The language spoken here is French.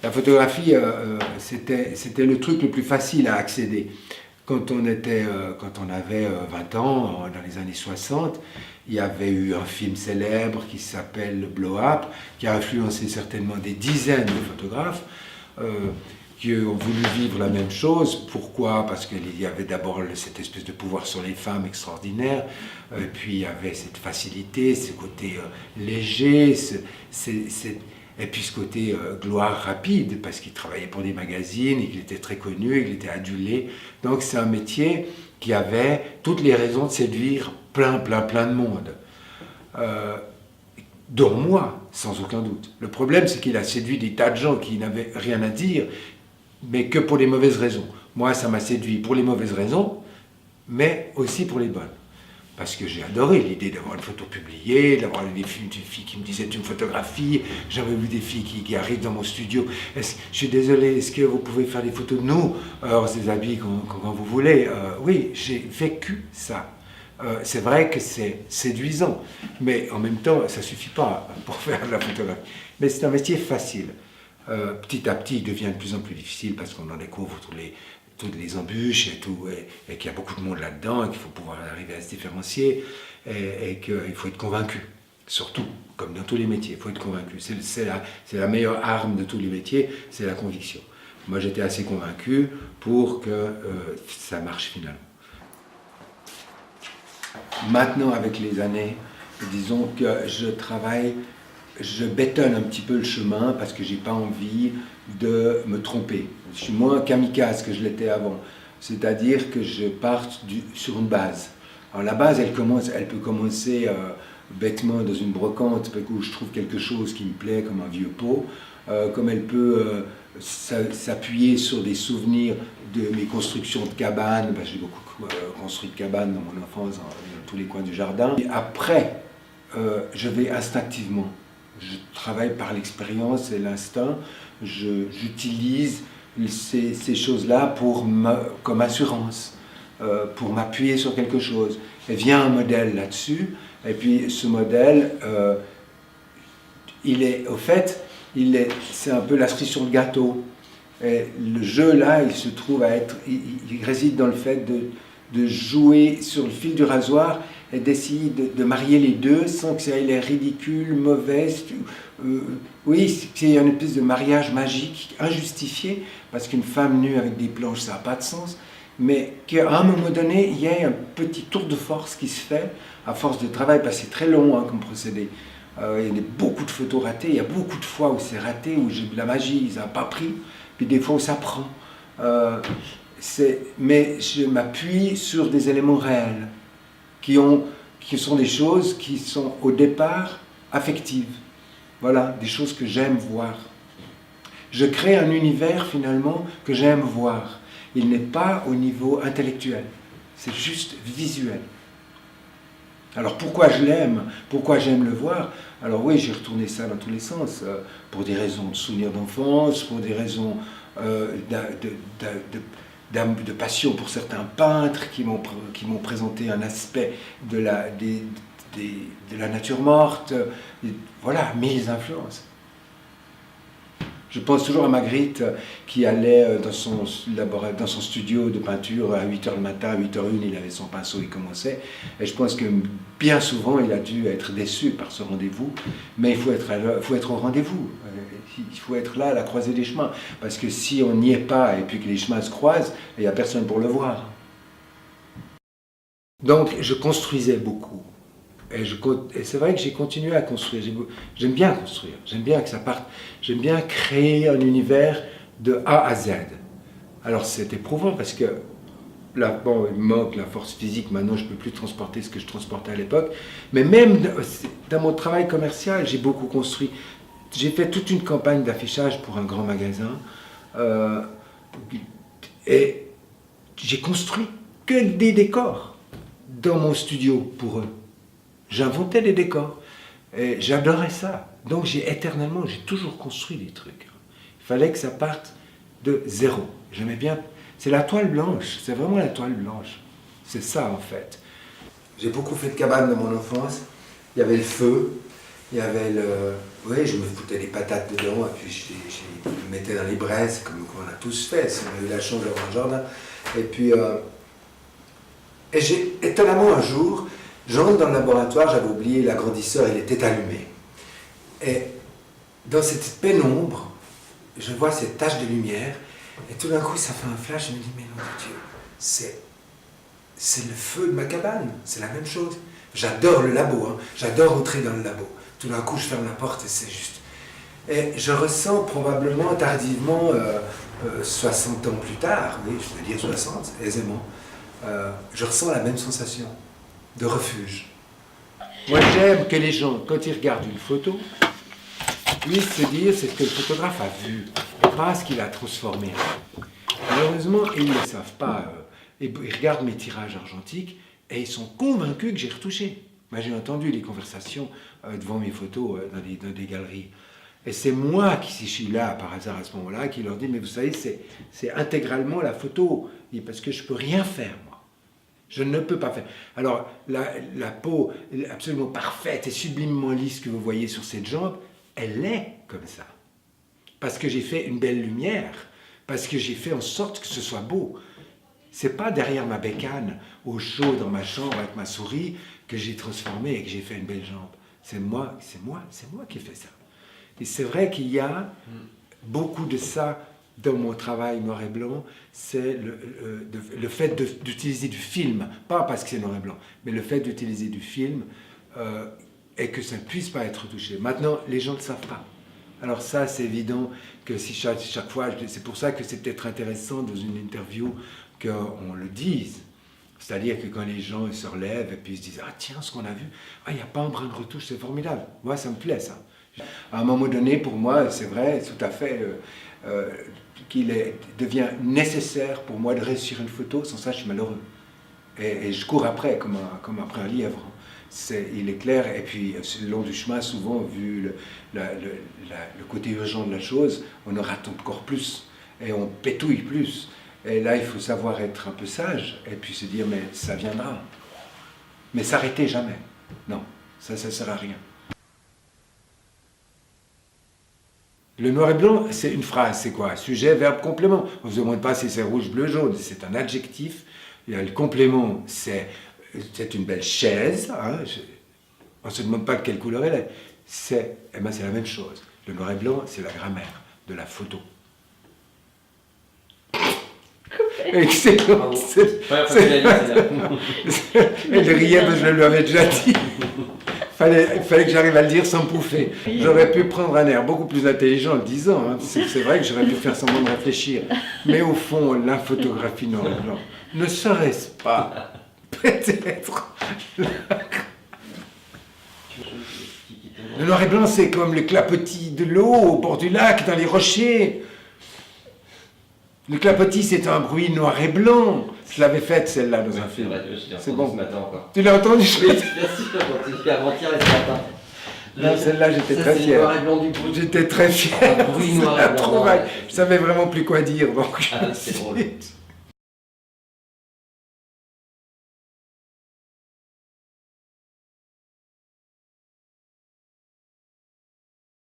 La photographie, c'était le truc le plus facile à accéder. Quand on avait 20 ans, dans les années 60, il y avait eu un film célèbre qui s'appelle Blow Up, qui a influencé certainement des dizaines de photographes qui ont voulu vivre la même chose. Pourquoi? Parce qu'il y avait d'abord cette espèce de pouvoir sur les femmes extraordinaire, puis il y avait cette facilité, ce côté léger, et puis ce côté gloire rapide, parce qu'il travaillait pour des magazines et qu'il était très connu et qu'il était adulé. Donc c'est un métier qui avait toutes les raisons de séduire plein de monde. Dont moi, sans aucun doute. Le problème, c'est qu'il a séduit des tas de gens qui n'avaient rien à dire, mais que pour les mauvaises raisons. Moi, ça m'a séduit pour les mauvaises raisons, mais aussi pour les bonnes. Parce que j'ai adoré l'idée d'avoir une photo publiée, d'avoir des filles qui me disaient tu me photographies. J'avais vu des filles qui arrivent dans mon studio. Je suis désolé, est-ce que vous pouvez faire des photos de nous? Alors, c'est des habits quand vous voulez. Oui, j'ai vécu ça. C'est vrai que c'est séduisant, mais en même temps, ça ne suffit pas pour faire de la photographie. Mais c'est un métier facile. Petit à petit, il devient de plus en plus difficile parce qu'on en découvre toutes les embûches et qu'il y a beaucoup de monde là-dedans et qu'il faut pouvoir arriver à se différencier et qu'il faut être convaincu, surtout, comme dans tous les métiers, il faut être convaincu. C'est la meilleure arme de tous les métiers, c'est la conviction. Moi, j'étais assez convaincu pour que ça marche finalement. Maintenant, avec les années, disons que je bétonne un petit peu le chemin parce que j'ai pas envie de me tromper. Je suis moins kamikaze que je l'étais avant. C'est-à-dire que je parte sur une base. Alors la base, elle peut commencer bêtement dans une brocante où je trouve quelque chose qui me plaît comme un vieux pot, comme elle peut s'appuyer sur des souvenirs de mes constructions de cabanes. Ben, j'ai beaucoup construit de cabanes dans mon enfance, dans tous les coins du jardin. Et après, je vais instinctivement. Je travaille par l'expérience et l'instinct. J'utilise ces choses-là comme assurance, pour m'appuyer sur quelque chose. Et vient un modèle là-dessus, et puis ce modèle, c'est un peu la cerise sur le gâteau. Et le jeu là, il réside dans le fait de jouer sur le fil du rasoir et d'essayer de marier les deux sans que ça ait l'air ridicule, mauvais. Oui, c'est une espèce de mariage magique, injustifié, parce qu'une femme nue avec des planches, ça n'a pas de sens, mais qu'à un moment donné, il y a un petit tour de force qui se fait, à force de travail, parce que c'est très long comme procédé. Il y a beaucoup de photos ratées, il y a beaucoup de fois où c'est raté, où j'ai de la magie, ça n'a pas pris, puis des fois où ça prend. Mais je m'appuie sur des éléments réels, qui sont des choses qui sont au départ affectives. Voilà, des choses que j'aime voir. Je crée un univers finalement que j'aime voir. Il n'est pas au niveau intellectuel, c'est juste visuel. Alors pourquoi je l'aime? Pourquoi j'aime le voir? Alors oui, j'ai retourné ça dans tous les sens, pour des raisons de souvenirs d'enfance, pour des raisons de passion pour certains peintres qui m'ont présenté un aspect de la nature morte. Et voilà, mille influences. Je pense toujours à Magritte qui allait dans son studio de peinture à 8h le matin, à 8h01, il avait son pinceau, il commençait. Et je pense que bien souvent, il a dû être déçu par ce rendez-vous. Mais il faut être au rendez-vous. Il faut être là à la croisée des chemins. Parce que si on n'y est pas et puis que les chemins se croisent, il n'y a personne pour le voir. Donc, je construisais beaucoup. Et c'est vrai que j'ai continué à construire. J'aime bien construire, j'aime bien que ça parte. J'aime bien créer un univers de A à Z. Alors c'est éprouvant parce que il me manque la force physique. Maintenant, je ne peux plus transporter ce que je transportais à l'époque. Mais même dans mon travail commercial, j'ai beaucoup construit. J'ai fait toute une campagne d'affichage pour un grand magasin. Et j'ai construit que des décors dans mon studio pour eux. J'inventais des décors et j'adorais ça. Donc j'ai toujours construit des trucs. Il fallait que ça parte de zéro. J'aimais bien. C'est la toile blanche, c'est vraiment la toile blanche. C'est ça en fait. J'ai beaucoup fait de cabanes dans mon enfance. Il y avait le feu Il y avait le... Oui, je me foutais des patates dedans, et puis je les mettais dans les braises, comme on a tous fait, si on a eu la chance d'avoir un jardin. Et puis, étonnamment, un jour, j'entre dans le laboratoire, j'avais oublié l'agrandisseur, il était allumé. Et dans cette pénombre, je vois cette tache de lumière, et tout d'un coup, ça fait un flash, je me dis, mais non, Dieu, c'est le feu de ma cabane, c'est la même chose. J'adore le labo, hein. J'adore entrer dans le labo. Tout d'un coup, je ferme la porte et c'est juste. Et je ressens probablement tardivement, 60 ans plus tard, oui, je peux dire 60 aisément, je ressens la même sensation de refuge. Moi, j'aime que les gens, quand ils regardent une photo, puissent se dire c'est ce que le photographe a vu, pas ce qu'il a transformé. Malheureusement, ils ne le savent pas. Ils regardent mes tirages argentiques et ils sont convaincus que j'ai retouché. Moi, j'ai entendu les conversations devant mes photos dans des galeries. Et c'est moi qui, si je suis là par hasard à ce moment-là, qui leur dis, mais vous savez, c'est intégralement la photo, parce que je ne peux rien faire, moi. Je ne peux pas faire. Alors, la peau absolument parfaite et sublimement lisse que vous voyez sur cette jambe, elle est comme ça. Parce que j'ai fait une belle lumière, parce que j'ai fait en sorte que ce soit beau. C'est pas derrière ma bécane, au chaud dans ma chambre avec ma souris, que j'ai transformé et que j'ai fait une belle jambe. C'est moi qui ai fait ça. Et c'est vrai qu'il y a beaucoup de ça dans mon travail noir et blanc, c'est le fait d'utiliser du film, pas parce que c'est noir et blanc, mais le fait d'utiliser du film et que ça ne puisse pas être touché. Maintenant, les gens ne le savent pas. Alors ça, c'est évident que si chaque fois, c'est pour ça que c'est peut-être intéressant dans une interview qu'on le dise. C'est-à-dire que quand les gens se relèvent et puis ils se disent « Ah tiens, ce qu'on a vu, il n'y a pas un brin de retouche, c'est formidable. » Moi, ça me plaît, ça. À un moment donné, pour moi, c'est vrai, tout à fait, qu'il devient nécessaire pour moi de réussir une photo, sans ça, je suis malheureux. Et je cours après, comme après un lièvre. Il est clair, et puis le long du chemin, souvent, vu le côté urgent de la chose, on en rate encore plus, et on pétouille plus. Et là, il faut savoir être un peu sage, et puis se dire, mais ça viendra. Mais s'arrêter jamais. Non, ça ne sert à rien. Le noir et blanc, c'est une phrase, c'est quoi? Sujet, verbe, complément. On ne se demande pas si c'est rouge, bleu, jaune, c'est un adjectif. Et le complément, c'est une belle chaise. Hein. On ne se demande pas de quelle couleur elle est. C'est la même chose. Le noir et blanc, c'est la grammaire de la photo. Excellent. Elle riait parce que je lui avais déjà dit. Il fallait que j'arrive à le dire sans me pouffer. J'aurais pu prendre un air beaucoup plus intelligent en le disant. Hein. C'est vrai que j'aurais pu faire semblant de réfléchir. Mais au fond, la photographie noir et blanc ne serait-ce pas peut-être... Le noir et blanc, c'est comme le clapotis de l'eau au bord du lac, dans les rochers. Le clapotis, c'est un bruit noir et blanc. Je l'avais faite, celle-là, dans un film. C'est bon. Ce matin encore. Tu l'as entendu? Oui, bien sûr, j'ai avant-hier et ce matin. Non, celle-là, j'étais très fier. Noir et blanc du coup. J'étais très fier. Un bruit noir et blanc. Je savais vraiment plus quoi dire. Donc c'est drôle.